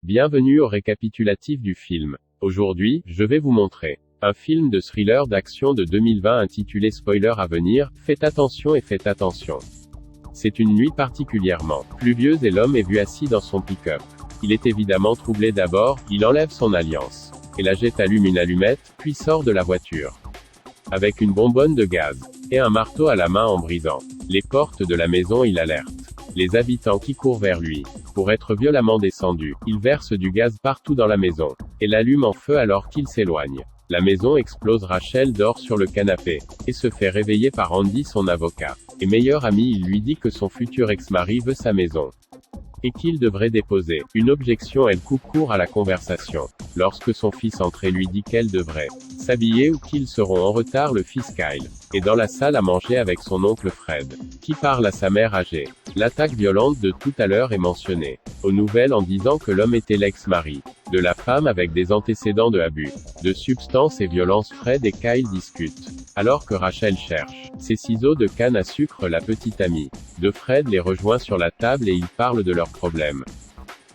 Bienvenue au récapitulatif du film. Aujourd'hui, je vais vous montrer un film de thriller d'action de 2020 intitulé Spoiler à venir, faites attention et faites attention. C'est une nuit particulièrement pluvieuse et l'homme est vu assis dans son pick-up. Il est évidemment troublé d'abord, il enlève son alliance. Et la jette allume une allumette, puis sort de la voiture. Avec une bonbonne de gaz. Et un marteau à la main en brisant les portes de la maison, il alerte les habitants qui courent vers lui. Pour être violemment descendu, il verse du gaz partout dans la maison. Et l'allume en feu alors qu'il s'éloigne. La maison explose, Rachel dort sur le canapé. Et se fait réveiller par Andy, son avocat. Et meilleur ami, il lui dit que son futur ex-mari veut sa maison. Et qu'il devrait déposer une objection. Elle coupe court à la conversation. Lorsque son fils entre et lui dit qu'elle devrait s'habiller ou qu'ils seront en retard, le fils Kyle est dans la salle à manger avec son oncle Fred, qui parle à sa mère âgée. L'attaque violente de tout à l'heure est mentionnée aux nouvelles en disant que l'homme était l'ex-mari de la femme avec des antécédents de abus de substances et violence. Fred et Kyle discutent, alors que Rachel cherche ses ciseaux de canne à sucre. La petite amie de Fred les rejoint sur la table et ils parlent de leurs problèmes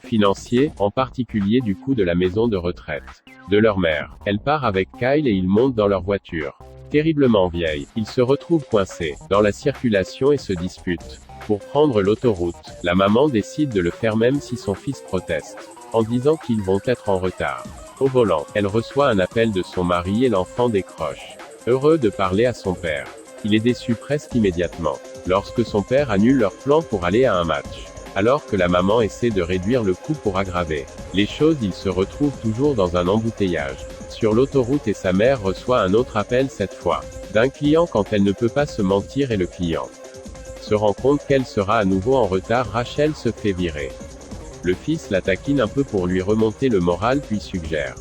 financiers, en particulier du coût de la maison de retraite de leur mère. Elle part avec Kyle et ils montent dans leur voiture. Terriblement vieille, ils se retrouvent coincés dans la circulation et se disputent pour prendre l'autoroute. La maman décide de le faire même si son fils proteste, en disant qu'ils vont être en retard. Au volant, elle reçoit un appel de son mari et l'enfant décroche. Heureux de parler à son père. Il est déçu presque immédiatement, lorsque son père annule leur plan pour aller à un match. Alors que la maman essaie de réduire le coût pour aggraver les choses, il se retrouve toujours dans un embouteillage sur l'autoroute et sa mère reçoit un autre appel, cette fois d'un client quand elle ne peut pas se mentir et le client se rend compte qu'elle sera à nouveau en retard. Rachel se fait virer. Le fils la taquine un peu pour lui remonter le moral puis suggère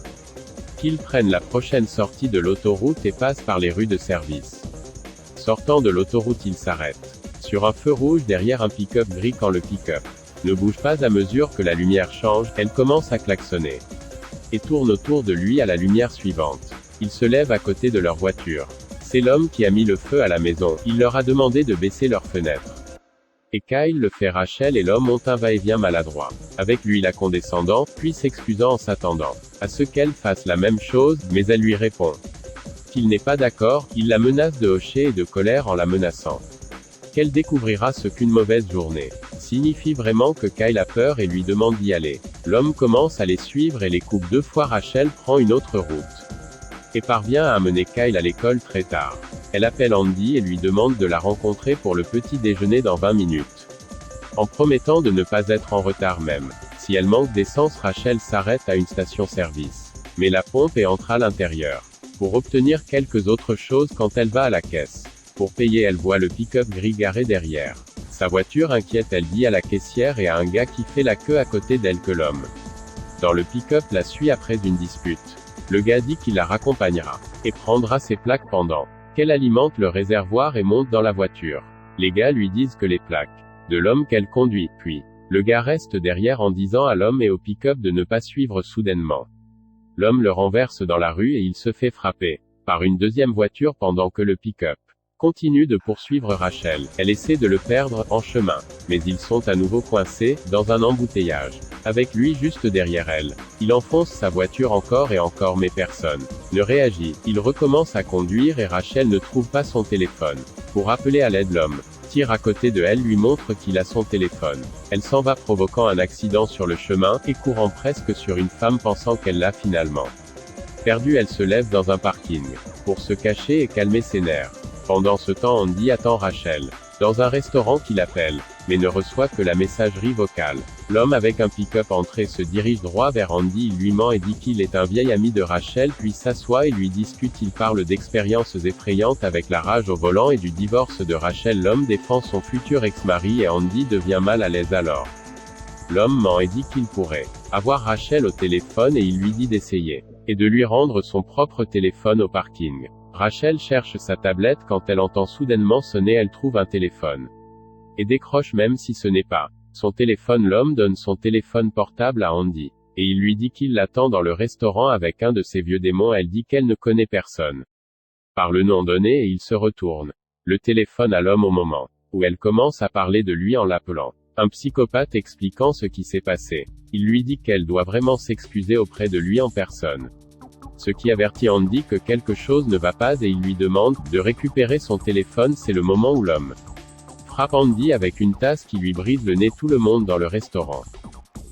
qu'ils prennent la prochaine sortie de l'autoroute et passent par les rues de service. Sortant de l'autoroute, il s'arrête sur un feu rouge derrière un pick-up gris. Quand le pick-up ne bouge pas à mesure que la lumière change, elle commence à klaxonner et tourne autour de lui à la lumière suivante. Il se lève à côté de leur voiture. C'est l'homme qui a mis le feu à la maison. Il leur a demandé de baisser leurs fenêtres. Et Kyle le fait. Rachel et l'homme ont un va-et-vient maladroit avec lui, la condescendant, puis s'excusant en s'attendant à ce qu'elle fasse la même chose, mais elle lui répond qu'il n'est pas d'accord. Il la menace de hocher et de colère en la menaçant qu'elle découvrira ce qu'une mauvaise journée signifie vraiment, que Kyle a peur et lui demande d'y aller. L'homme commence à les suivre et les coupe 2 fois. Rachel prend une autre route et parvient à amener Kyle à l'école très tard. Elle appelle Andy et lui demande de la rencontrer pour le petit déjeuner dans 20 minutes. En promettant de ne pas être en retard même si elle manque d'essence. Rachel s'arrête à une station-service, mais la pompe et entre à l'intérieur pour obtenir quelques autres choses. Quand elle va à la caisse pour payer, elle voit le pick-up gris garé derrière sa voiture. Inquiète, elle dit à la caissière et à un gars qui fait la queue à côté d'elle que l'homme dans le pick-up la suit après une dispute. Le gars dit qu'il la raccompagnera et prendra ses plaques pendant qu'elle alimente le réservoir et monte dans la voiture. Les gars lui disent que les plaques de l'homme qu'elle conduit, puis le gars reste derrière en disant à l'homme et au pick-up de ne pas suivre soudainement. L'homme le renverse dans la rue et il se fait frapper par une deuxième voiture pendant que le pick-up continue de poursuivre Rachel. Elle essaie de le perdre en chemin, mais ils sont à nouveau coincés dans un embouteillage avec lui juste derrière elle. Il enfonce sa voiture encore et encore, mais personne ne réagit. Il recommence à conduire et Rachel ne trouve pas son téléphone pour appeler à l'aide. L'homme tire à côté de elle, lui montre qu'il a son téléphone. Elle s'en va, provoquant un accident sur le chemin et courant presque sur une femme pensant qu'elle l'a finalement perdue. Elle se lève dans un parking pour se cacher et calmer ses nerfs. Pendant ce temps, Andy attend Rachel dans un restaurant qu'il appelle, mais ne reçoit que la messagerie vocale. L'homme avec un pick-up entré se dirige droit vers Andy. Il lui ment et dit qu'il est un vieil ami de Rachel, puis s'assoit et lui discute. Il parle d'expériences effrayantes avec la rage au volant et du divorce de Rachel. L'homme défend son futur ex-mari et Andy devient mal à l'aise alors. L'homme ment et dit qu'il pourrait avoir Rachel au téléphone et il lui dit d'essayer et de lui rendre son propre téléphone au parking. Rachel cherche sa tablette quand elle entend soudainement sonner. Elle trouve un téléphone et décroche même si ce n'est pas son téléphone. L'homme donne son téléphone portable à Andy et il lui dit qu'il l'attend dans le restaurant avec un de ses vieux démons. Elle dit qu'elle ne connaît personne par le nom donné et il se retourne le téléphone à l'homme au moment où elle commence à parler de lui en l'appelant. Un psychopathe expliquant ce qui s'est passé. Il lui dit qu'elle doit vraiment s'excuser auprès de lui en personne. Ce qui avertit Andy que quelque chose ne va pas et il lui demande de récupérer son téléphone. C'est le moment où l'homme frappe Andy avec une tasse qui lui brise le nez. Tout le monde dans le restaurant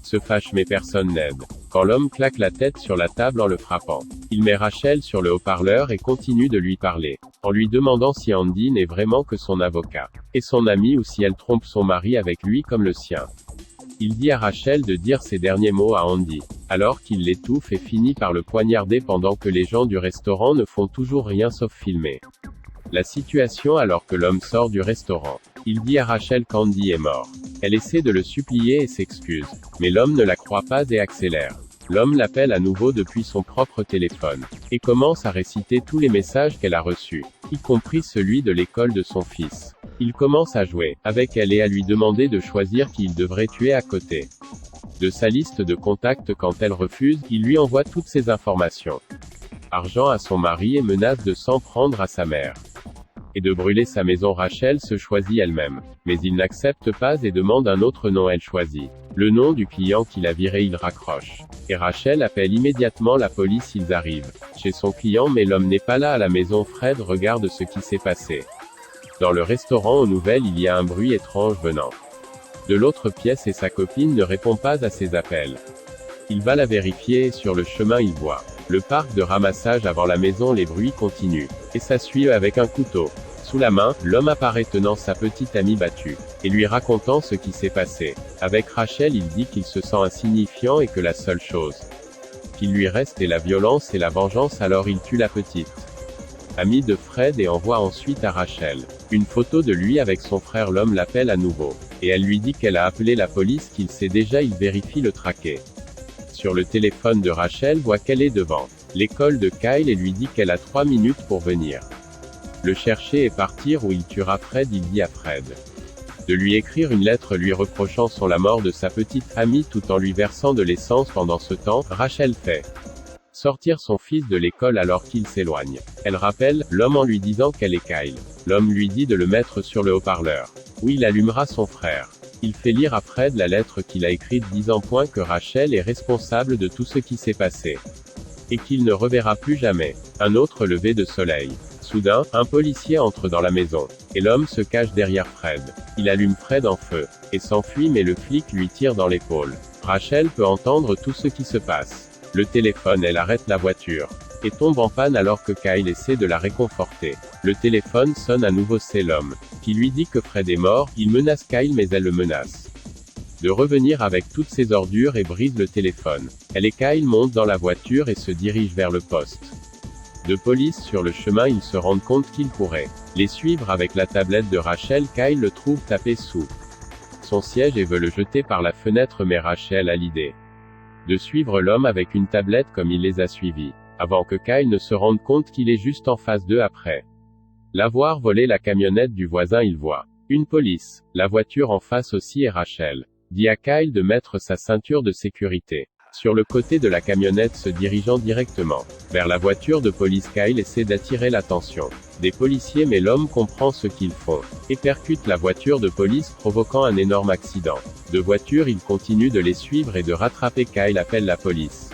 se fâche mais personne n'aide. Quand l'homme claque la tête sur la table en le frappant, il met Rachel sur le haut-parleur et continue de lui parler, en lui demandant si Andy n'est vraiment que son avocat et son ami ou si elle trompe son mari avec lui comme le sien. Il dit à Rachel de dire ces derniers mots à Andy, alors qu'il l'étouffe et finit par le poignarder pendant que les gens du restaurant ne font toujours rien sauf filmer la situation alors que l'homme sort du restaurant. Il dit à Rachel qu'Andy est mort. Elle essaie de le supplier et s'excuse, mais l'homme ne la croit pas et accélère. L'homme l'appelle à nouveau depuis son propre téléphone, et commence à réciter tous les messages qu'elle a reçus, y compris celui de l'école de son fils. Il commence à jouer avec elle et à lui demander de choisir qui il devrait tuer à côté de sa liste de contacts. Quand elle refuse, il lui envoie toutes ces informations. Argent à son mari et menace de s'en prendre à sa mère et de brûler sa maison. Rachel se choisit elle-même, mais il n'accepte pas et demande un autre nom. Elle choisit le nom du client qui l'a viré. Il raccroche, et Rachel appelle immédiatement la police. Ils arrivent chez son client mais l'homme n'est pas là à la maison. Fred regarde ce qui s'est passé. Dans le restaurant aux nouvelles, il y a un bruit étrange venant de l'autre pièce et sa copine ne répond pas à ses appels. Il va la vérifier et sur le chemin il voit le parc de ramassage avant la maison. Les bruits continuent, et ça suit avec un couteau sous la main. L'homme apparaît tenant sa petite amie battue, et lui racontant ce qui s'est passé. Avec Rachel, il dit qu'il se sent insignifiant et que la seule chose qu'il lui reste est la violence et la vengeance. Alors il tue la petite amie de Fred et envoie ensuite à Rachel une photo de lui avec son frère. L'homme l'appelle à nouveau, et elle lui dit qu'elle a appelé la police, qu'il sait déjà. Il vérifie le traqué sur le téléphone de Rachel, voit qu'elle est devant l'école de Kyle et lui dit qu'elle a 3 minutes pour venir le chercher et partir ou il tuera Fred. Il dit à Fred de lui écrire une lettre lui reprochant la mort de sa petite amie tout en lui versant de l'essence. Pendant ce temps, Rachel fait sortir son fils de l'école alors qu'il s'éloigne. Elle rappelle l'homme en lui disant qu'elle est Kyle. L'homme lui dit de le mettre sur le haut-parleur, où il allumera son frère. Il fait lire à Fred la lettre qu'il a écrite disant que Rachel est responsable de tout ce qui s'est passé, et qu'il ne reverra plus jamais. Un autre lever de soleil. Soudain, un policier entre dans la maison, et l'homme se cache derrière Fred. Il allume Fred en feu, et s'enfuit mais le flic lui tire dans l'épaule. Rachel peut entendre tout ce qui se passe. Le téléphone. Elle arrête la voiture, et tombe en panne alors que Kyle essaie de la réconforter. Le téléphone sonne à nouveau. C'est l'homme qui lui dit que Fred est mort. Il menace Kyle mais elle le menace de revenir avec toutes ses ordures et brise le téléphone. Elle et Kyle montent dans la voiture et se dirigent vers le poste de police. Sur le chemin, ils se rendent compte qu'ils pourraient les suivre avec la tablette de Rachel. Kyle le trouve tapé sous son siège et veut le jeter par la fenêtre mais Rachel a l'idée de suivre l'homme avec une tablette comme il les a suivis, avant que Kyle ne se rende compte qu'il est juste en face d'eux. Après l'avoir volé la camionnette du voisin, il voit une police, la voiture en face aussi et Rachel dit à Kyle de mettre sa ceinture de sécurité sur le côté de la camionnette. Se dirigeant directement vers la voiture de police, Kyle essaie d'attirer l'attention des policiers mais l'homme comprend ce qu'ils font, et percute la voiture de police provoquant un énorme accident de voiture. Il continue de les suivre et de rattraper Kyle appelle la police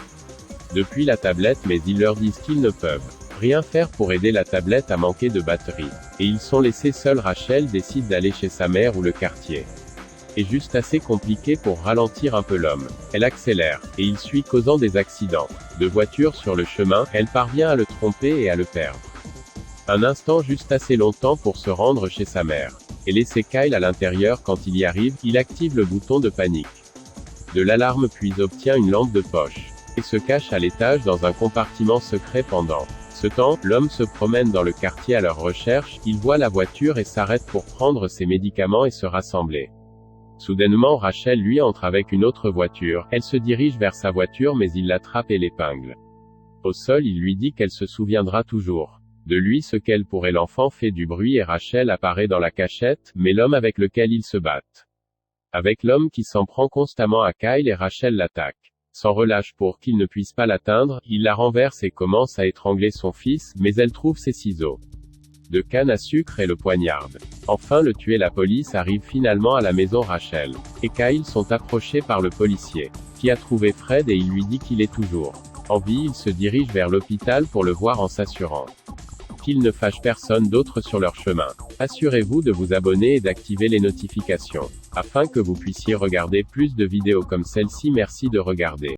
depuis la tablette mais ils leur disent qu'ils ne peuvent rien faire pour aider la tablette à manquer de batterie, et ils sont laissés seuls. Rachel décide d'aller chez sa mère où le quartier est juste assez compliqué pour ralentir un peu l'homme. Elle accélère, et il suit causant des accidents de voiture sur le chemin. Elle parvient à le tromper et à le perdre un instant, juste assez longtemps pour se rendre chez sa mère et laisser Kyle à l'intérieur. Quand il y arrive, il active le bouton de panique de l'alarme puis obtient une lampe de poche et se cache à l'étage dans un compartiment secret. Pendant ce temps, l'homme se promène dans le quartier à leur recherche. Il voit la voiture et s'arrête pour prendre ses médicaments et se rassembler. Soudainement, Rachel lui entre avec une autre voiture. Elle se dirige vers sa voiture mais il l'attrape et l'épingle au sol. Il lui dit qu'elle se souviendra toujours de lui. Ce qu'elle pourrait. L'enfant fait du bruit et Rachel apparaît dans la cachette, mais l'homme avec lequel ils se battent avec l'homme qui s'en prend constamment à Kyle et Rachel l'attaque sans relâche pour qu'il ne puisse pas l'atteindre. Il la renverse et commence à étrangler son fils, mais elle trouve ses ciseaux de canne à sucre et le poignarde. Enfin le tuer. La police arrive finalement à la maison. Rachel et Kyle sont approchés par le policier, qui a trouvé Fred et il lui dit qu'il est toujours en vie. Il se dirige vers l'hôpital pour le voir en s'assurant qu'il ne fâche personne d'autre sur leur chemin. Assurez-vous de vous abonner et d'activer les notifications, afin que vous puissiez regarder plus de vidéos comme celle-ci. Merci de regarder.